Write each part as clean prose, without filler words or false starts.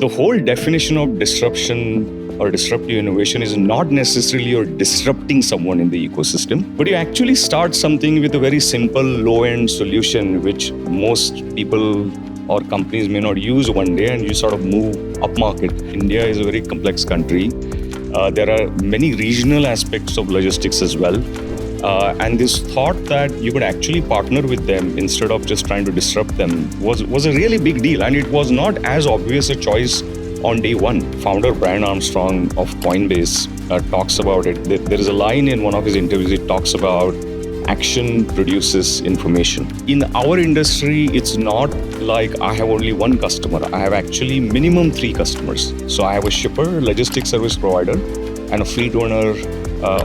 The whole definition of disruption or disruptive innovation is not necessarily you're disrupting someone in the ecosystem, but you actually start something with a very simple low-end solution, which most people or companies may not use one day, and you sort of move upmarket. India is a very complex country. There are many regional aspects of logistics as well. And this thought that you could actually partner with them instead of just trying to disrupt them was a really big deal. And it was not as obvious a choice on day one. Founder Brian Armstrong of Coinbase talks about it. There is a line in one of his interviews, it talks about action produces information. In our industry, it's not like I have only one customer. I have actually minimum 3 customers. So I have a shipper, logistics service provider, and a fleet owner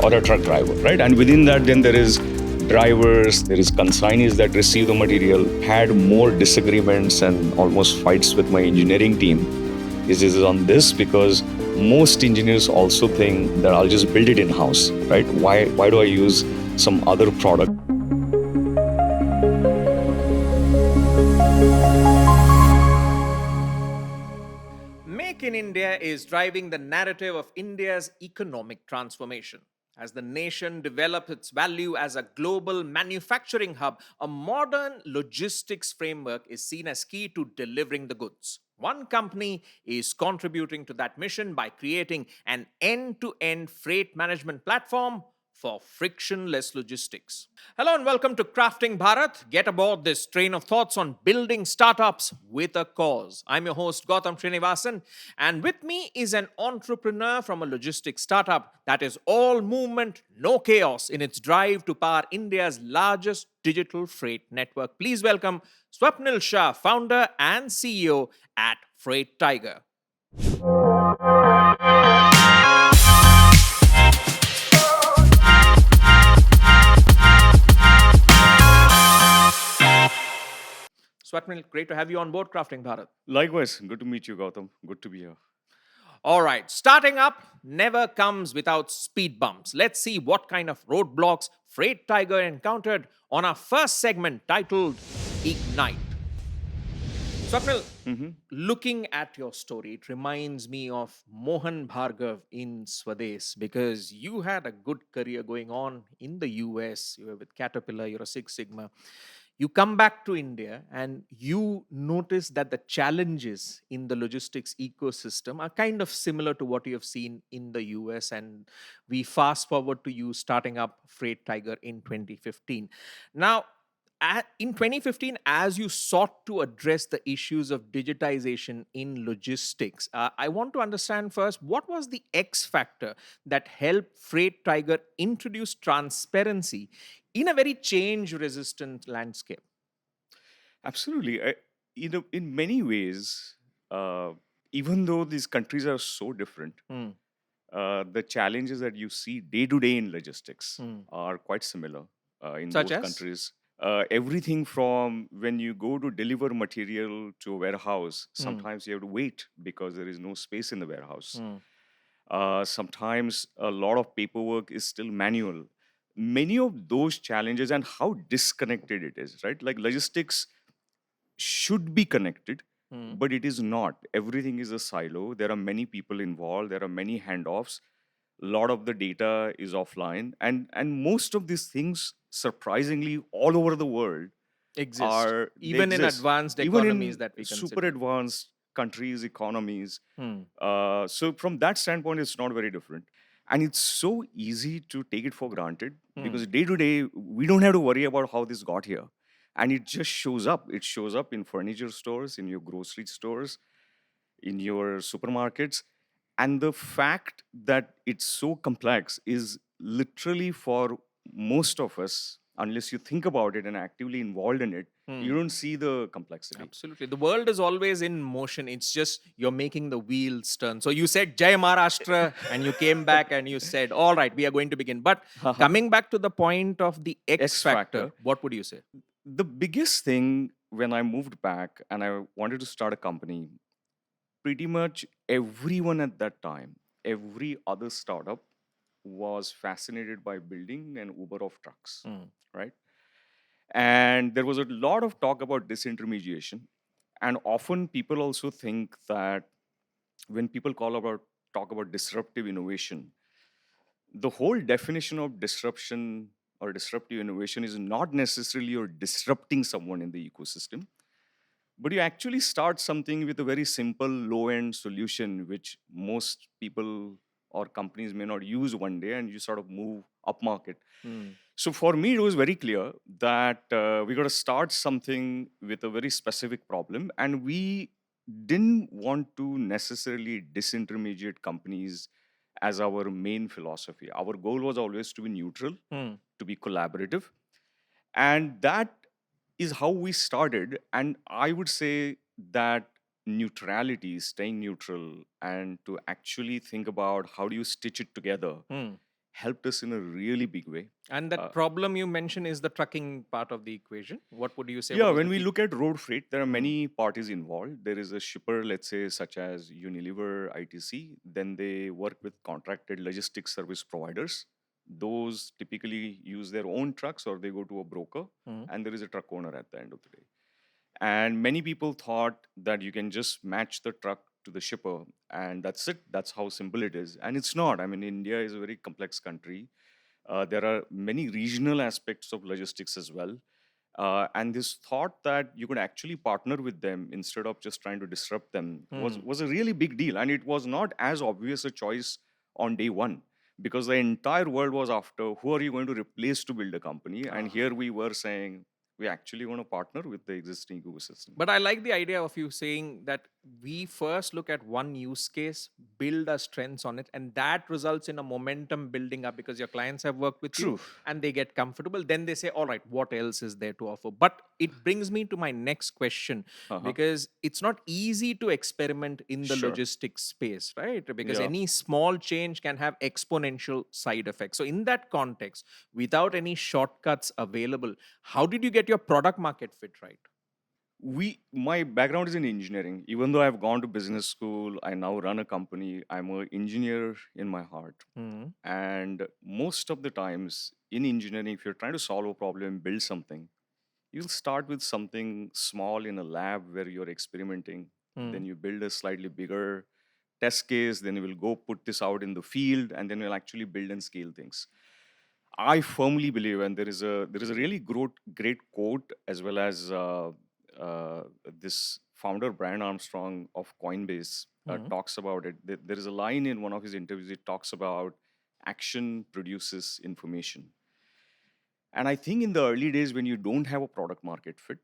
or a truck driver, right? And within that, then there is drivers, there is consignees that receive the material. Had more disagreements and almost fights with my engineering team is on this, because most engineers also think that I'll just build it in-house, right? Why do I use some other product? Make in India is driving the narrative of India's economic transformation. As the nation develops its value as a global manufacturing hub, a modern logistics framework is seen as key to delivering the goods. One company is contributing to that mission by creating an end-to-end freight management platform for frictionless logistics. Hello and welcome to Crafting Bharat. Get aboard this train of thoughts on building startups with a cause. I'm your host, Gautam Srinivasan, and with me is an entrepreneur from a logistics startup that is all movement, no chaos in its drive to power India's largest digital freight network. Please welcome Swapnil Shah, founder and CEO at Freight Tiger. Swapnil, great to have you on board Crafting Bharat. Likewise, good to meet you, Gautam. Good to be here. All right, starting up never comes without speed bumps. Let's see what kind of roadblocks Freight Tiger encountered on our first segment titled Ignite. Swapnil, looking at your story, it reminds me of Mohan Bhargav in Swades, because you had a good career going on in the US. You were with Caterpillar, you're a Six Sigma. You come back to India and you notice that the challenges in the logistics ecosystem are kind of similar to what you have seen in the US. And we fast forward to you starting up Freight Tiger in 2015. Now, in 2015, as you sought to address the issues of digitization in logistics, I want to understand first, what was the X factor that helped Freight Tiger introduce transparency in a very change-resistant landscape? Absolutely. In many ways, even though these countries are so different, the challenges that you see day to day in logistics are quite similar in Such both as? countries. Everything from when you go to deliver material to a warehouse, sometimes you have to wait because there is no space in the warehouse. Sometimes a lot of paperwork is still manual. Many of those challenges and how disconnected it is, right? Like logistics should be connected, but it is not. Everything is a silo. There are many people involved. There are many handoffs. A lot of the data is offline, and most of these things, surprisingly, all over the world Exist. they Even in exist. advanced Even economies in that we super consider. advanced countries, economies. Hmm. So from that standpoint, it's not very different. And it's so easy to take it for granted because day to day, we don't have to worry about how this got here. And it just shows up. It shows up in furniture stores, in your grocery stores, in your supermarkets. And the fact that it's so complex is literally for most of us, unless you think about it and actively involved in it, you don't see the complexity. Absolutely. The world is always in motion. It's just you're making the wheels turn. So you said Jai Maharashtra and you came back and you said, all right, we are going to begin. But coming back to the point of the X factor, what would you say? The biggest thing when I moved back and I wanted to start a company, pretty much everyone at that time, every other startup was fascinated by building an Uber of trucks, right? And there was a lot of talk about disintermediation. And often people also think that when people talk about disruptive innovation, the whole definition of disruption or disruptive innovation is not necessarily you're disrupting someone in the ecosystem, but you actually start something with a very simple low end solution which most people or companies may not use one day, and you sort of move up market. So for me it was very clear that we got to start something with a very specific problem, and we didn't want to necessarily disintermediate companies as our main philosophy. Our goal was always to be neutral, Hmm. to be collaborative, and that is how we started. And I would say that neutrality, staying neutral, and to actually think about how do you stitch it together Hmm. helped us in a really big way. And Uh, that problem you mentioned is the trucking part of the equation. What would you say? yeah, What was when the we key? look at road freight, there are Hmm. many parties involved. There is a shipper, let's say, such as Unilever, ITC. Then they work with contracted logistics service providers. Those typically use their own trucks or they go to a broker, Hmm. and there is a truck owner at the end of the day. And many people thought that you can just match the truck to the shipper and that's it. That's how simple it is. And it's not. I mean, India is a very complex country. There are many regional aspects of logistics as well. And this thought that you could actually partner with them instead of just trying to disrupt them Hmm. was a really big deal. And it was not as obvious a choice on day one, because the entire world was after who are you going to replace to build a company. And Ah. here we were saying we actually want to partner with the existing ecosystem. But I like the idea of you saying that we first look at one use case, build our strengths on it, and that results in a momentum building up because your clients have worked with you True. and they get comfortable. Then they say, all right, what else is there to offer? But it brings me to my next question, Uh-huh. because it's not easy to experiment in the Sure. logistics space, right? Because Yeah. any small change can have exponential side effects. So, in that context, without any shortcuts available, how did you get your product market fit right? My background is in engineering. Even though I've gone to business school, I now run a company. I'm an engineer in my heart. Hmm. And most of the times in engineering, if you're trying to solve a problem, build something, you'll start with something small in a lab where you're experimenting. Hmm. Then you build a slightly bigger test case. Then you will go put this out in the field, and then you'll actually build and scale things. I firmly believe, and there is a really great quote as well as uh, this founder Brian Armstrong of Coinbase Hmm. talks about it. There is a line in one of his interviews. It talks about action produces information, and I think in the early days when you don't have a product market fit,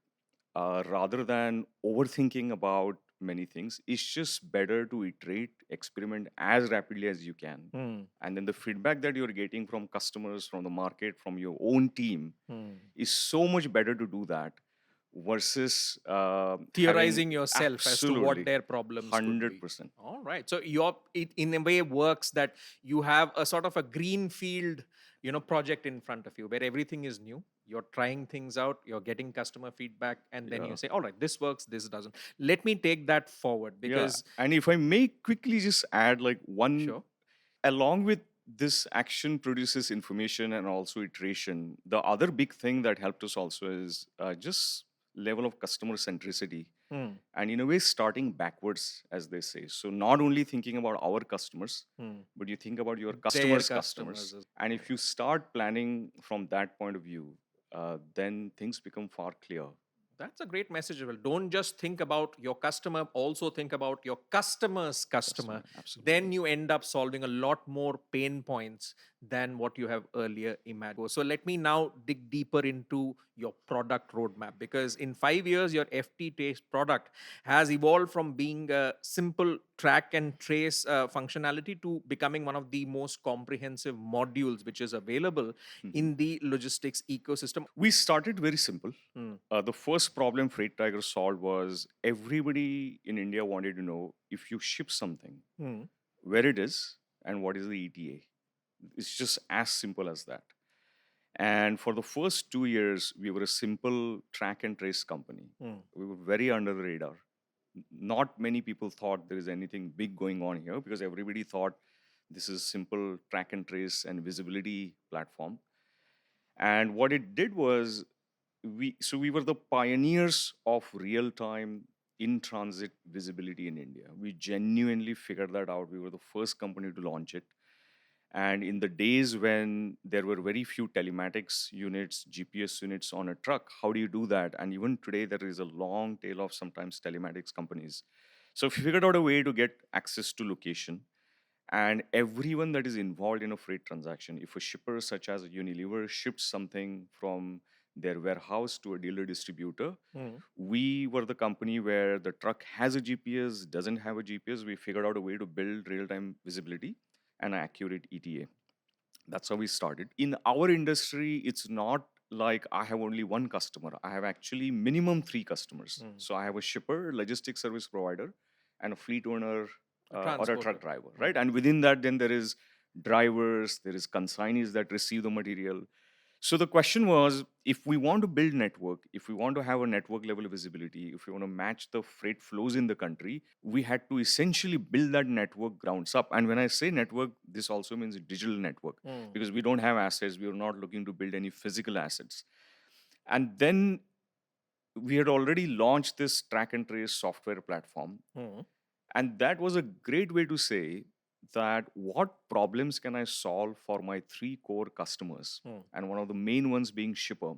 rather than overthinking about many things, it's just better to iterate, experiment as rapidly as you can. Hmm. And then the feedback that you're getting from customers, from the market, from your own team Hmm. is so much better to do that versus having Theorizing yourself as to what absolutely their problems could be. 100%. All right. So it in a way works that you have a sort of a green field, project in front of you where everything is new. You're trying things out, you're getting customer feedback, and then Yeah. you say, all right, this works, this doesn't. Let me take that forward Yeah. because And if I may quickly just add like one, sure. along with this action produces information and also iteration, the other big thing that helped us also is just level of customer centricity, Hmm. and in a way starting backwards, as they say. So not only thinking about our customers, Hmm. but you think about your Their customers customers customers, as and if you start planning from that point of view, then things become far clear. That's a great message. Well, don't just think about your customer, also think about your customer's customer. Customer, absolutely. Then you end up solving a lot more pain points than what you have earlier imagined. So let me now dig deeper into your product roadmap, because in 5 years, your FT Taste product has evolved from being a simple track and trace functionality to becoming one of the most comprehensive modules which is available Mhm. in the logistics ecosystem. We started very simple. Hmm. The first problem Freight Tiger solved was everybody in India wanted to know if you ship something, Hmm. where it is, and what is the ETA. It's just as simple as that. And for the first 2 years, we were a simple track and trace company. Hmm. We were very under the radar. Not many people thought there is anything big going on here because everybody thought this is simple track and trace and visibility platform. And what it did was we were the pioneers of real time in transit visibility in India. We genuinely figured that out. We were the first company to launch it. And in the days when there were very few telematics units, GPS units on a truck, how do you do that? And even today, there is a long tail of sometimes telematics companies. So we figured out a way to get access to location, and everyone that is involved in a freight transaction, if a shipper such as Unilever ships something from their warehouse to a dealer distributor, we were the company where the truck has a GPS, doesn't have a GPS. We figured out a way to build real-time visibility and accurate ETA. That's how we started. In our industry, it's not like I have only one customer. I have actually minimum three customers. So I have a shipper, logistics service provider, and a fleet owner or a truck driver, right? And within that, then there is drivers, there is consignees that receive the material. So the question was, if we want to build network, if we want to have a network level visibility, if we want to match the freight flows in the country, we had to essentially build that network grounds up. And when I say network, this also means digital network, because we don't have assets. We are not looking to build any physical assets. And then we had already launched this track and trace software platform. And that was a great way to say that what problems can I solve for my three core customers? And one of the main ones being shipper,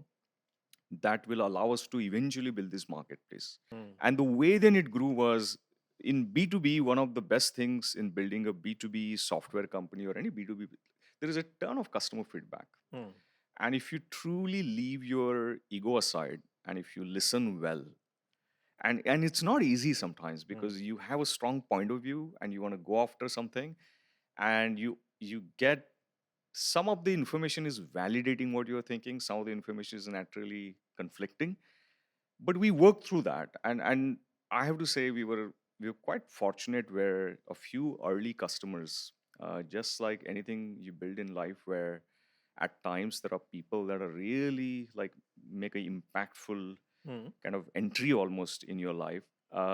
that will allow us to eventually build this marketplace. And the way then it grew was in B2B, one of the best things in building a B2B software company or any B2B, there is a ton of customer feedback. And if you truly leave your ego aside and if you listen well, and it's not easy sometimes because you have a strong point of view and you want to go after something, and you get some of the information is validating what you're thinking, some of the information is naturally conflicting, but we worked through that. And I have to say we were quite fortunate where a few early customers, just like anything you build in life, where at times there are people that are really like make an impactful kind of entry almost in your life.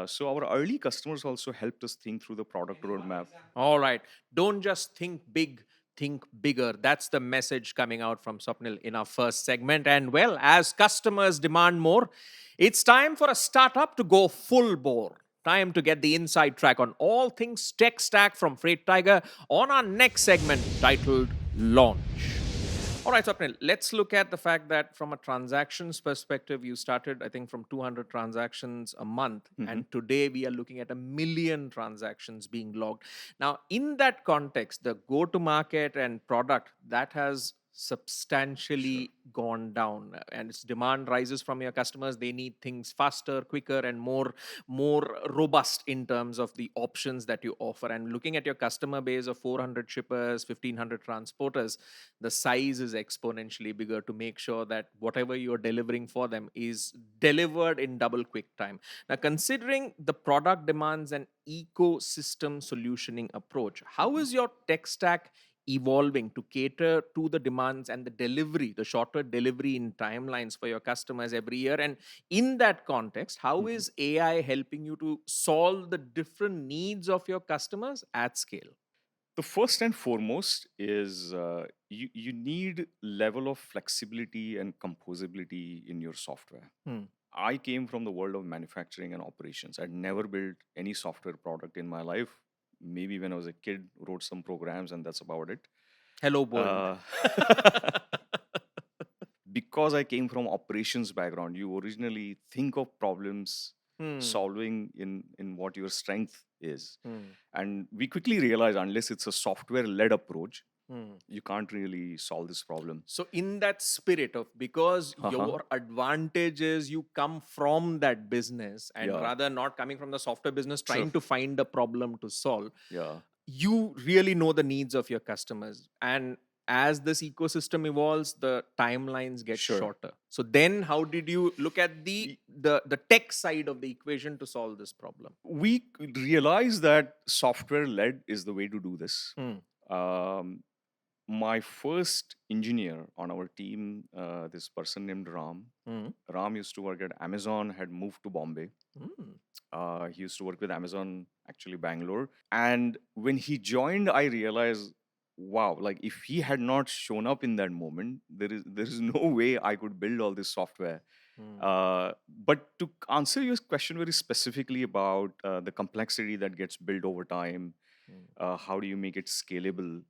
So our early customers also helped us think through the product roadmap. All right. Don't just think big, think bigger. That's the message coming out from Swapnil in our first segment. And well, as customers demand more, it's time for a startup to go full bore. Time to get the inside track on all things tech stack from Freight Tiger on our next segment titled Launch. All right, Swapnil, let's look at the fact that from a transactions perspective, you started, I think, from 200 transactions a month. And today we are looking at 1 million transactions being logged. Now, in that context, the go to market and product that has substantially gone down, and its demand rises from your customers. They need things faster, quicker, and more robust in terms of the options that you offer. And looking at your customer base of 400 shippers, 1500 transporters, the size is exponentially bigger to make sure that whatever you're delivering for them is delivered in double quick time. Now, considering the product demands an ecosystem solutioning approach, how is your tech stack evolving to cater to the demands and the delivery, the shorter delivery in timelines for your customers every year? And in that context, how is AI helping you to solve the different needs of your customers at scale? The first and foremost is you need level of flexibility and composability in your software. I came from the world of manufacturing and operations. I'd never built any software product in my life. Maybe when I was a kid, wrote some programs, and that's about it. Hello, world. Because I came from operations background, you originally think of problems solving in what your strength is. And we quickly realized unless it's a software led approach, you can't really solve this problem. So, in that spirit of because your advantage is you come from that business and Yeah. rather not coming from the software business, True. trying to find a problem to solve, Yeah. you really know the needs of your customers. And as this ecosystem evolves, the timelines get Sure. shorter. So then how did you look at the tech side of the equation to solve this problem? We realized that software led is the way to do this. Um, my first engineer on our team, this person named Ram. Ram used to work at Amazon, had moved to Bombay. He used to work with Amazon, actually Bangalore. And when he joined, I realized, wow, like if he had not shown up in that moment, there is no way I could build all this software. Mm. But to answer your question very specifically about the complexity that gets built over time, Mm. how do you make it scalable?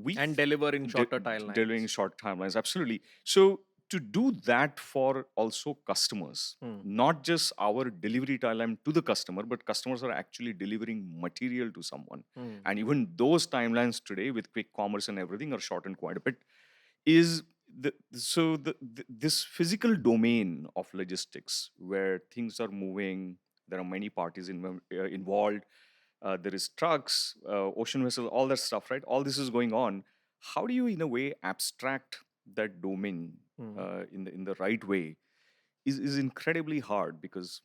We And deliver in de- shorter delivering timelines. short timelines, absolutely. So to do that for also customers, Mm. not just our delivery timeline to the customer, but customers are actually delivering material to someone. Mm. And even those timelines today with quick commerce and everything are shortened quite a bit. Is this physical domain of logistics where things are moving, there are many parties involved, there is trucks, ocean vessel, all that stuff, right? All this is going on. How do you, in a way, abstract that domain Mm. in the right way? Is incredibly hard because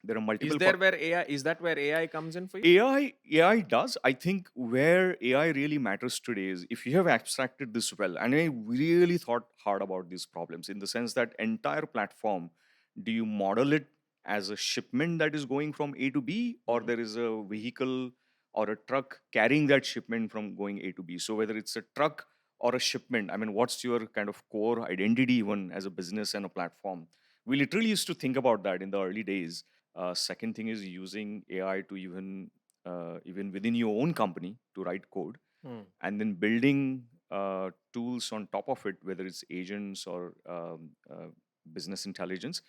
there are Is multiple. there where AI is that where AI comes in for you? AI does. I think where AI really matters today is if you have abstracted this well, and I really thought hard about these problems in the sense that entire platform, do you model it as a shipment that is going from A to B, or Mm. there is a vehicle or a truck carrying that shipment from going A to B? So whether it's a truck or a shipment, I mean, what's your kind of core identity even as a business and a platform? We literally used to think about that in the early days. Second thing is using AI to even within your own company to write code, Mm. and then building tools on top of it, whether it's agents or business intelligence.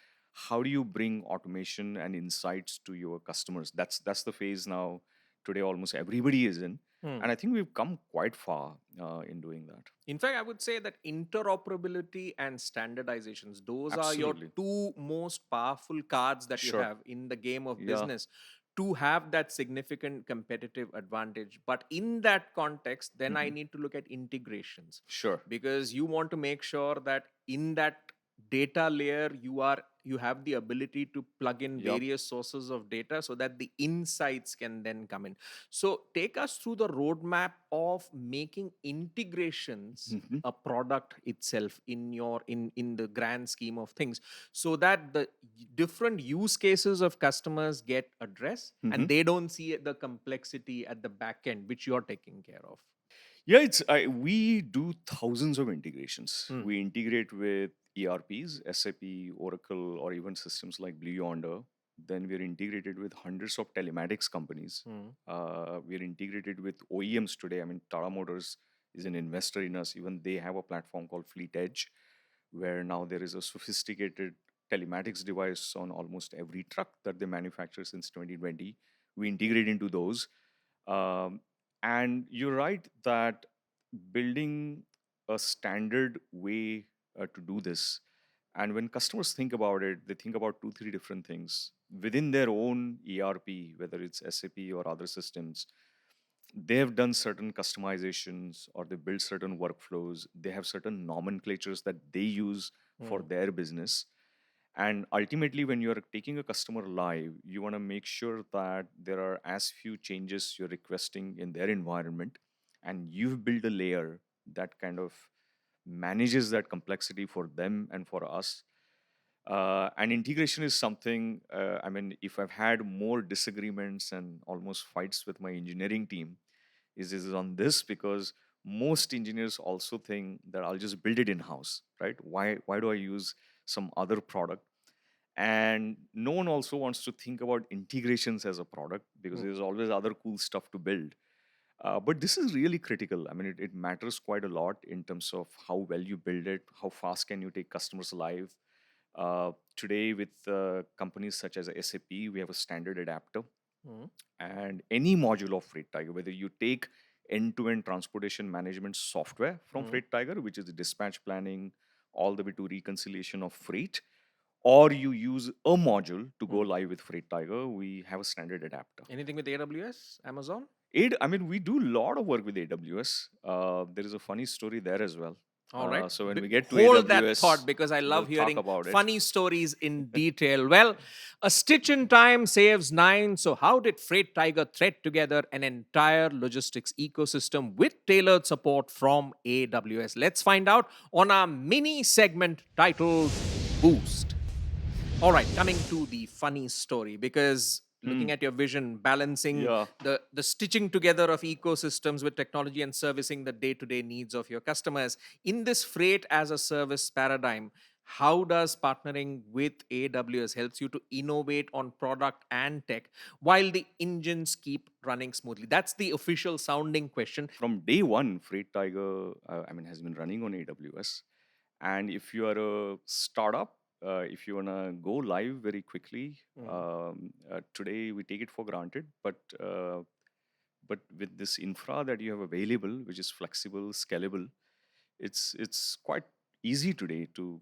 How do you bring automation and insights to your customers? That's the phase now. Today, almost everybody is in, Mm. and I think we've come quite far in doing that. In fact, I would say that interoperability and standardizations, those are your Absolutely, two most powerful cards that you sure, have in the game of yeah, business to have that significant competitive advantage. But in that context, then I hmm, need to look at integrations sure. because you want to make sure that in that data layer you have the ability to plug in Yep. various sources of data so that the insights can then come in. So take us through the roadmap of making integrations Mhm. a product itself in your in the grand scheme of things so that the different use cases of customers get addressed and Mhm. they don't see the complexity at the back end which you're taking care of. Yeah, we do thousands of integrations. Hmm. We integrate with ERPs, SAP, Oracle, or even systems like Blue Yonder. Then we're integrated with hundreds of telematics companies. Hmm. We're integrated with OEMs today. I mean, Tata Motors is an investor in us. Even they have a platform called Fleet Edge, where now there is a sophisticated telematics device on almost every truck that they manufacture since 2020. We integrate into those. Um, and you're right that building a standard way to do this, and when customers think about it, they think about two, three different things within their own ERP, whether it's SAP or other systems. They have done certain customizations or they build certain workflows. They have certain nomenclatures that they use for Hmm. their business. And ultimately, when you're taking a customer live, you want to make sure that there are as few changes you're requesting in their environment. And you've built a layer that kind of manages that complexity for them and for us. And integration is something, I mean, if I've had more disagreements and almost fights with my engineering team, is on this because most engineers also think that I'll just build it in house, right? Why do I use some other product? And no one also wants to think about integrations as a product because Hmm. there's always other cool stuff to build. But this is really critical. I mean, it matters quite a lot in terms of how well you build it, how fast can you take customers live. Today, with companies such as SAP, we have a standard adapter, Hmm. and any module of Freight Tiger, whether you take end-to-end transportation management software from Hmm. Freight Tiger, which is the dispatch planning, all the way to reconciliation of freight, or you use a module to go Hmm. live with Freight Tiger, we have a standard adapter. Anything with AWS, Amazon? I mean, we do a lot of work with AWS. There is a funny story there as well. All right. So when we get to Hold that AWS, thought because I we'll love talk hearing about it. funny stories in detail. Well, a stitch in time saves nine. So, how did Freight Tiger thread together an entire logistics ecosystem with tailored support from AWS? Let's find out on our mini segment titled Boost. All right, coming to the funny story because Hmm. looking at your vision, balancing Yeah. the stitching together of ecosystems with technology and servicing the day-to-day needs of your customers in this freight as a service paradigm, How does partnering with AWS helps you to innovate on product and tech while the engines keep running smoothly? That's the official sounding question. From day one, Freight Tiger, has been running on AWS. And if you are a startup, if you wanna go live very quickly, today we take it for granted. But with this infra that you have available, which is flexible, scalable, it's quite easy today to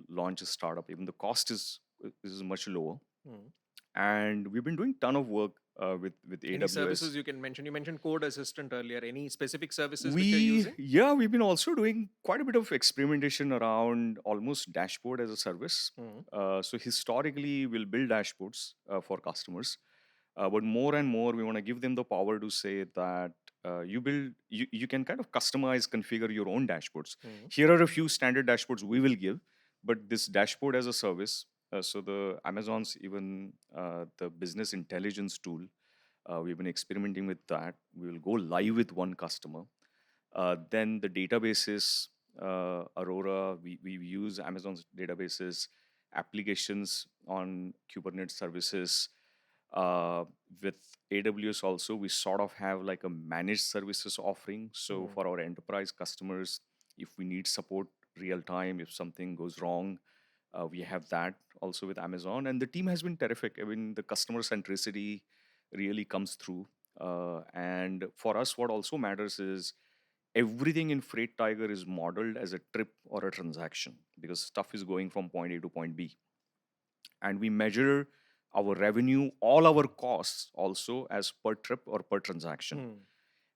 launch a startup. Even the cost is much lower, Mm. and we've been doing ton of work with Any AWS. services you can mention? You mentioned Code Assistant earlier. Any specific services which you're We using? Yeah, we've been also doing quite a bit of experimentation around almost dashboard as a service. Mm. So historically, we'll build dashboards for customers, but more and more we want to give them the power to say that you can kind of customize, configure your own dashboards. Mm. Here are a few standard dashboards we will give, but this dashboard as a service. So the Amazon's even the business intelligence tool. We've been experimenting with that. We will go live with one customer. Then the databases, Aurora, we use Amazon's databases, applications on Kubernetes services. With AWS also, we sort of have like a managed services offering. So for our enterprise customers, if we need support real time, if something goes wrong, we have that also with Amazon. And the team has been terrific. I mean, the customer centricity really comes through. And for us, what also matters is everything in Freight Tiger is modeled as a trip or a transaction because stuff is going from point A to point B. And we measure our revenue, all our costs also as per trip or per transaction. Mm.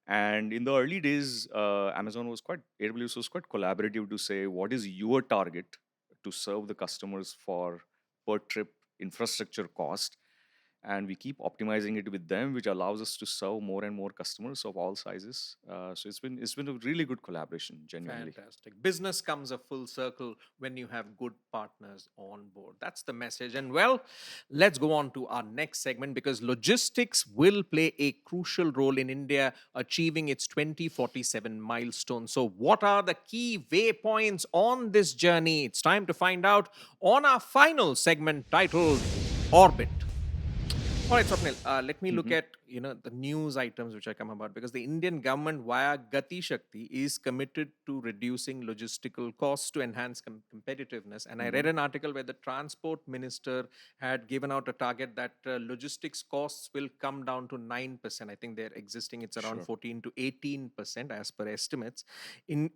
And in the early days, AWS was quite collaborative to say, what is your target to serve the customers for per trip infrastructure cost? And we keep optimizing it with them, which allows us to serve more and more customers of all sizes. So it's been a really good collaboration, genuinely. Fantastic. Business comes a full circle when you have good partners on board. That's the message. And well, let's go on to our next segment because logistics will play a crucial role in India achieving its 2047 milestone. So, what are the key waypoints on this journey? It's time to find out on our final segment titled Orbit. All right, Swapnil, let me look Mhm. at the news items which I come about because the Indian government via Gati Shakti is committed to reducing logistical costs to enhance competitiveness. And I read Mhm. an article where the transport minister had given out a target that logistics costs will come down to 9%. I think they're existing; it's around Sure. 14 to 18% as per estimates in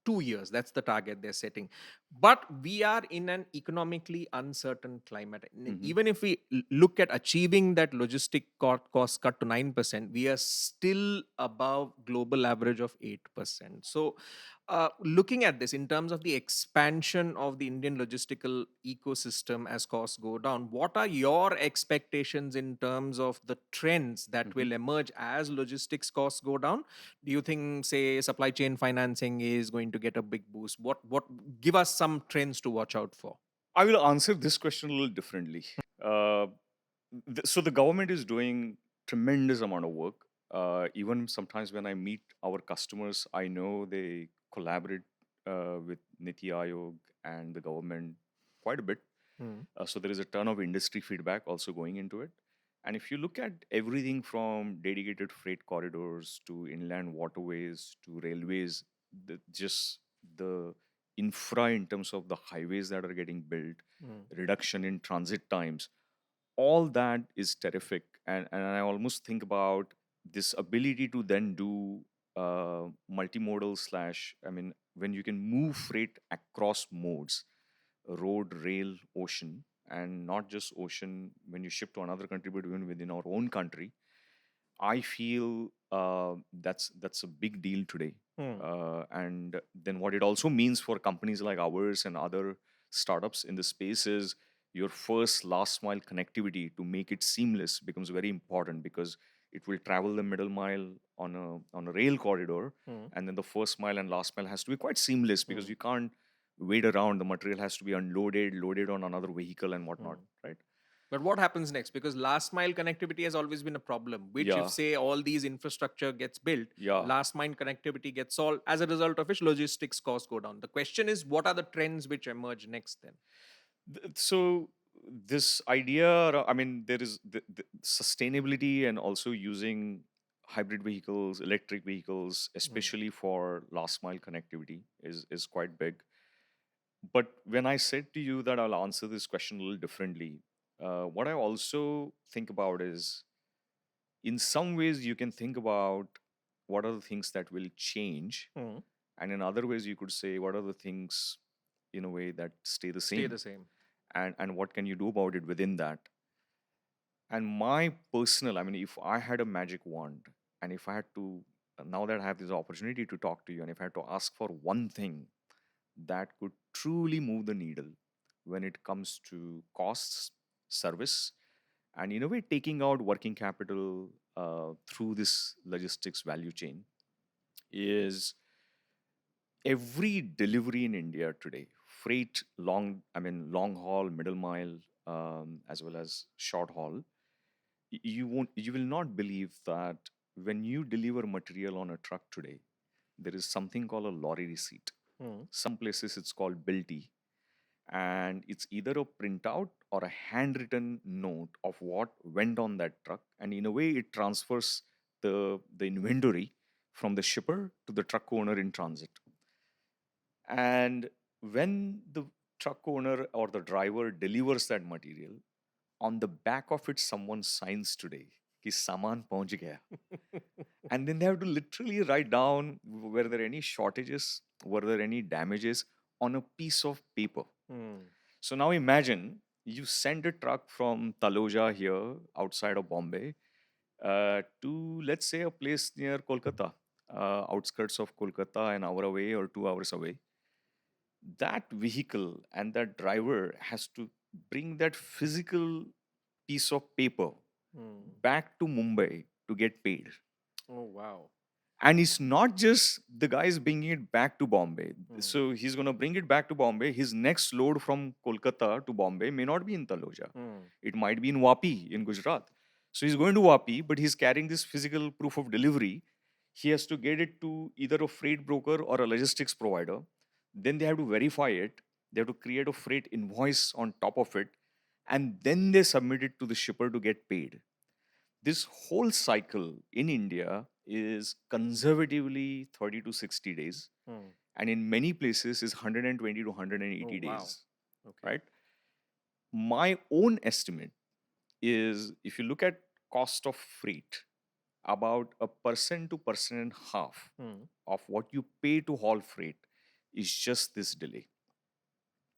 2 years. That's the target they're setting. But we are in an economically uncertain climate. Mhm. Even if we look at achieving that logistic cost cut to 9%, we are still above global average of 8%. So looking at this in terms of the expansion of the Indian logistical ecosystem as costs go down, what are your expectations in terms of the trends that Mhm. will emerge as logistics costs go down? Do you think, say, supply chain financing is going to get a big boost? What give us some trends to watch out for? I will answer this question a little differently. Uh, so the government is doing tremendous amount of work. Even sometimes when I meet our customers, I know they collaborate with Niti Aayog and the government quite a bit. Mm. So there is a ton of industry feedback also going into it. And if you look at everything from dedicated freight corridors to inland waterways to railways, just the infra in terms of the highways that are getting built, Mm. reduction in transit times, all that is terrific. And I almost think about this ability to then do multimodal slash, when you can move freight across modes, road, rail, ocean, and not just ocean when you ship to another country, but even within our own country. I feel that's a big deal today. Mm. And then what it also means for companies like ours and other startups in the space is your first last mile connectivity to make it seamless becomes very important because it will travel the middle mile on a rail corridor, Mm. and then the first mile and last mile has to be quite seamless because Mm. you can't wait around. The material has to be unloaded, loaded on another vehicle and whatnot, Mm. right? But what happens next? Because last mile connectivity has always been a problem, which Yeah, if say all these infrastructure gets built, yeah. last mile connectivity gets solved, as a result of which logistics costs go down. The question is, what are the trends which emerge next then? So this idea, I mean, there is the sustainability and also using hybrid vehicles, electric vehicles, Mm. especially for last mile connectivity, is quite big. But when I said to you that I'll answer this question a little differently, what I also think about is, in some ways, you can think about what are the things that will change, Mm. and in other ways, you could say what are the things in a way that stay the Stay same, the same. and what can you do about it within that. And my personal, I mean, if I had a magic wand, and if I had to, now that I have this opportunity to talk to you, and if I had to ask for one thing that could truly move the needle when it comes to costs, service, and in a way taking out working capital through this logistics value chain, is every delivery in India today, freight, long haul, middle mile, as well as short haul, you will not believe that when you deliver material on a truck today, there is something called a lorry receipt. Mm. Some places it's called bill T, and it's either a printout or a handwritten note of what went on that truck, and in a way it transfers the inventory from the shipper to the truck owner in transit. And when the truck owner or the driver delivers that material, on the back of it someone signs today कि सामान पहुंच गया. And then they have to literally write down, were there any shortages, were there any damages, on a piece of paper. Mm. So now imagine you send a truck from Taloja here outside of Bombay to, let's say, a place near Kolkata, outskirts of Kolkata, an hour away or 2 hours away. That vehicle and that driver has to bring that physical piece of paper Mm. back to Mumbai to get paid. Oh, wow. And it's not just the guy is bringing it back to Bombay. Mm. So he's going to bring it back to Bombay. His next load from Kolkata to Bombay may not be in Taloja. Mm. It might be in Wapi in Gujarat. So he's going to Wapi, but he's carrying this physical proof of delivery. He has to get it to either a freight broker or a logistics provider. Then they have to verify it. They have to create a freight invoice on top of it. And then they submit it to the shipper to get paid. This whole cycle in India is conservatively 30 to 60 days, Mm. and in many places is 120 to Oh, 180 wow. days, Okay. right? My own estimate is, if you look at cost of freight, about a percent to percent and half Mm. of what you pay to haul freight is just this delay.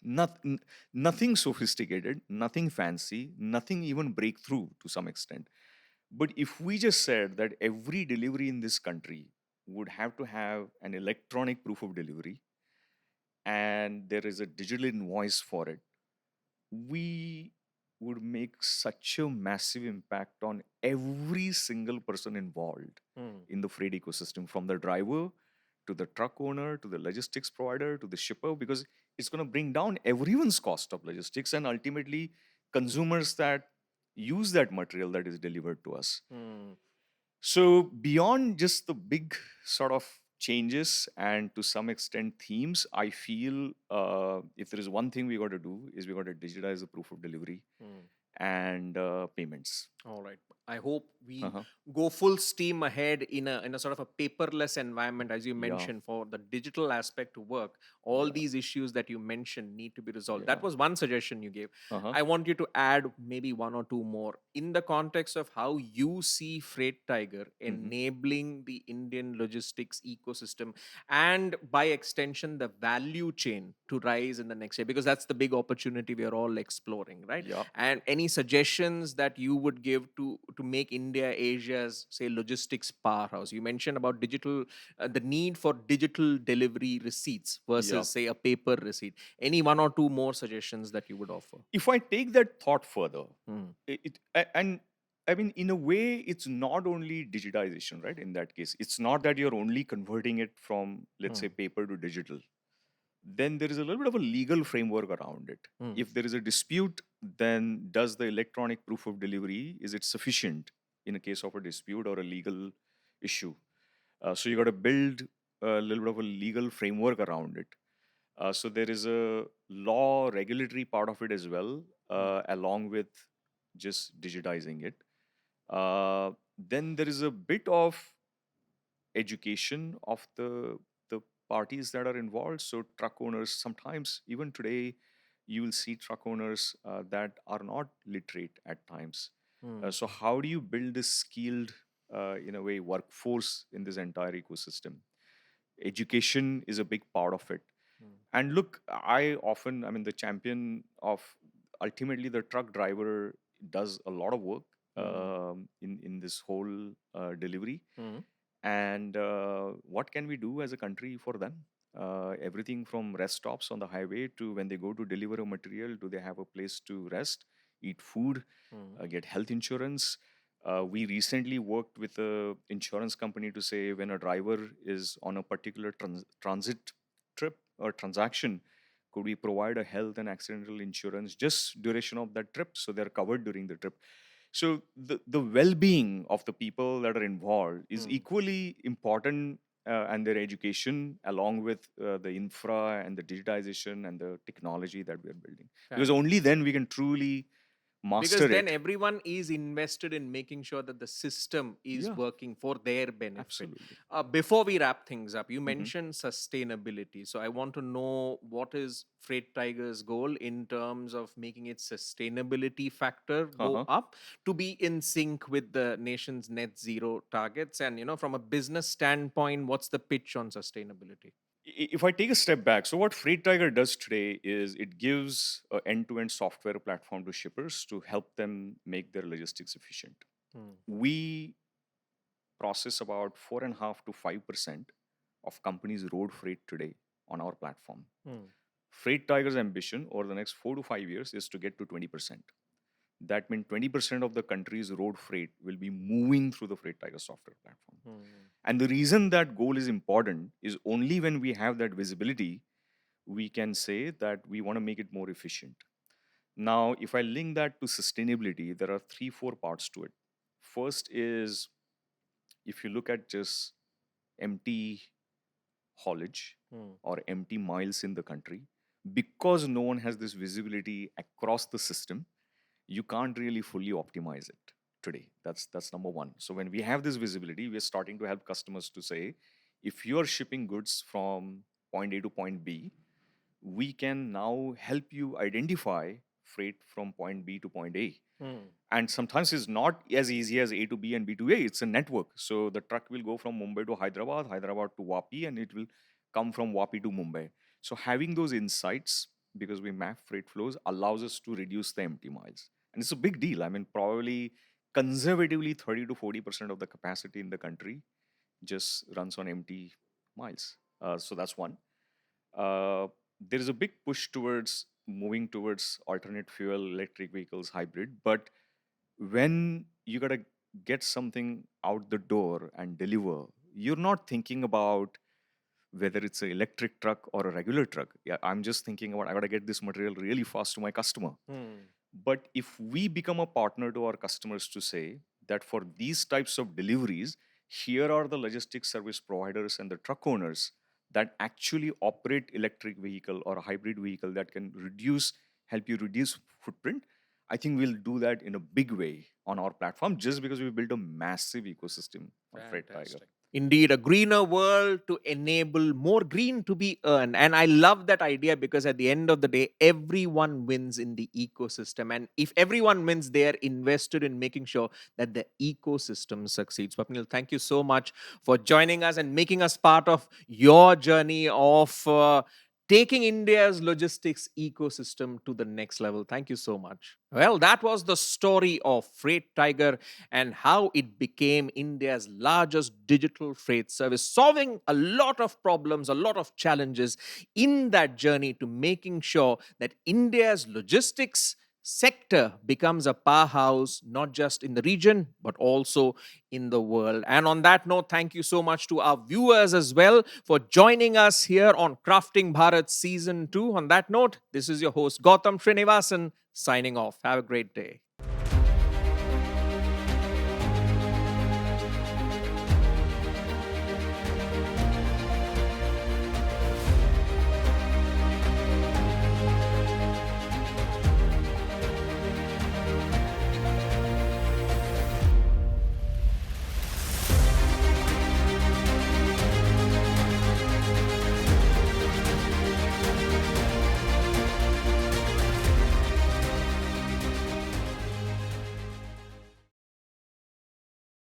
Nothing sophisticated, nothing fancy, nothing even breakthrough to some extent. But if we just said that every delivery in this country would have to have an electronic proof of delivery and there is a digital invoice for it, we would make such a massive impact on every single person involved Mm. in the freight ecosystem, from the driver to the truck owner to the logistics provider to the shipper, because it's going to bring down everyone's cost of logistics and ultimately consumers that use that material that is delivered to us. Mm. So, beyond just the big sort of changes and to some extent themes, I feel if there is one thing we got to do is we got to digitize the proof of delivery Mm. and payments. All right. I hope we Uh-huh. go full steam ahead in a sort of a paperless environment, as you Yeah, mentioned, for the digital aspect to work. All yeah, these issues that you mentioned need to be resolved. That yeah. was one suggestion you gave. Uh-huh. I want you to add maybe one or two more in the context of how you see Freight Tiger Hmm. enabling the Indian logistics ecosystem and by extension the value chain to rise in the next year, because that's the big opportunity we are all exploring, right? Yeah. And any suggestions that you would give to make India Asia's, say, logistics powerhouse? You mentioned about digital, the need for digital delivery receipts Yeah. versus, say, a paper receipt. Any one or two more suggestions that you would offer? If I take that thought further, Hmm. and I mean, in a way, it's not only digitization, right? In that case, it's not that you're only converting it from, let's say, Hmm. paper to digital. Then there is a little bit of a legal framework around it. Hmm. If there is a dispute, then does the electronic proof of delivery, is it sufficient in a case of a dispute or a legal issue? So you got to build a little bit of a legal framework around it. So there is a law regulatory part of it as well, along with just digitizing it. Then there is a bit of education of the parties that are involved. So truck owners, sometimes even today, you will see truck owners that are not literate at times. So how do you build this skilled, in a way, workforce in this entire ecosystem? Education is a big part of it. And look, I mean, the champion of, ultimately, the truck driver does a lot of work in this whole delivery. And what can we do as a country for them? Everything from rest stops on the highway to when they go to deliver a material, do they have a place to rest, eat food, get health insurance? We recently worked with a insurance company to say when a driver is on a particular transit trip or transaction, could we provide a health and accidental insurance just duration of that trip so they're covered during the trip? So the well-being of the people that are involved is equally important, and their education along with the infra and the digitization and the technology that we are building, because only then we can truly because master then it. everyone is invested in making sure that the system is Yeah, working for their benefit. absolutely. Before we wrap things up, you Hmm. mentioned sustainability. So I want to know, what is Freight Tiger's goal in terms of making its sustainability factor go Uh-huh. up to be in sync with the nation's net zero targets? And, from a business standpoint, what's the pitch on sustainability? If I take a step back, so what Freight Tiger does today is it gives an end-to-end software platform to shippers to help them make their logistics efficient. Hmm. We process about 4.5 to 5% of companies' road freight today on our platform. Hmm. Freight Tiger's ambition over the next 4 to 5 years is to get to 20%. That means 20% of the country's road freight will be moving through the Freight Tiger software platform. Hmm. And the reason that goal is important is only when we have that visibility, we can say that we want to make it more efficient. Now, if I link that to sustainability, there are three, four parts to it. First is, if you look at just empty haulage Hmm. or empty miles in the country, because no one has this visibility across the system, you can't really fully optimize it today. That's number one. So when we have this visibility, we're starting to help customers to say, if you're shipping goods from point A to point B, we can now help you identify freight from point B to point A. Hmm. And sometimes it's not as easy as A to B and B to A. It's a network. So the truck will go from Mumbai to Hyderabad, Hyderabad to Vapi, and it will come from Vapi to Mumbai. So having those insights, because we map freight flows, allows us to reduce the empty miles. And it's a big deal. I mean, probably conservatively 30 to 40% of the capacity in the country just runs on empty miles. So that's one. uh, there is a big push towards moving towards alternate fuel, electric vehicles, hybrid. But when you got to get something out the door and deliver, you're not thinking about whether it's an electric truck or a regular truck. Yeah, I'm just thinking about I got to get this material really fast to my customer. Hmm. But if we become a partner to our customers to say that for these types of deliveries, here are the logistics service providers and the truck owners that actually operate electric vehicle or a hybrid vehicle that can help you reduce footprint. I think we'll do that in a big way on our platform just because we built a massive ecosystem on Freight Tiger. Fantastic. Indeed, a greener world to enable more green to be earned. And I love that idea, because at the end of the day, everyone wins in the ecosystem. And if everyone wins, they are invested in making sure that the ecosystem succeeds. Swapnil, thank you so much for joining us and making us part of your journey of taking India's logistics ecosystem to the next level. Thank you so much. Well, that was the story of Freight Tiger and how it became India's largest digital freight service, solving a lot of problems, a lot of challenges in that journey to making sure that India's logistics sector becomes a powerhouse, not just in the region, but also in the world. And on that note, thank you so much to our viewers as well for joining us here on Crafting Bharat Season 2. On that note, this is your host, Gautam Srinivasan, signing off. Have a great day.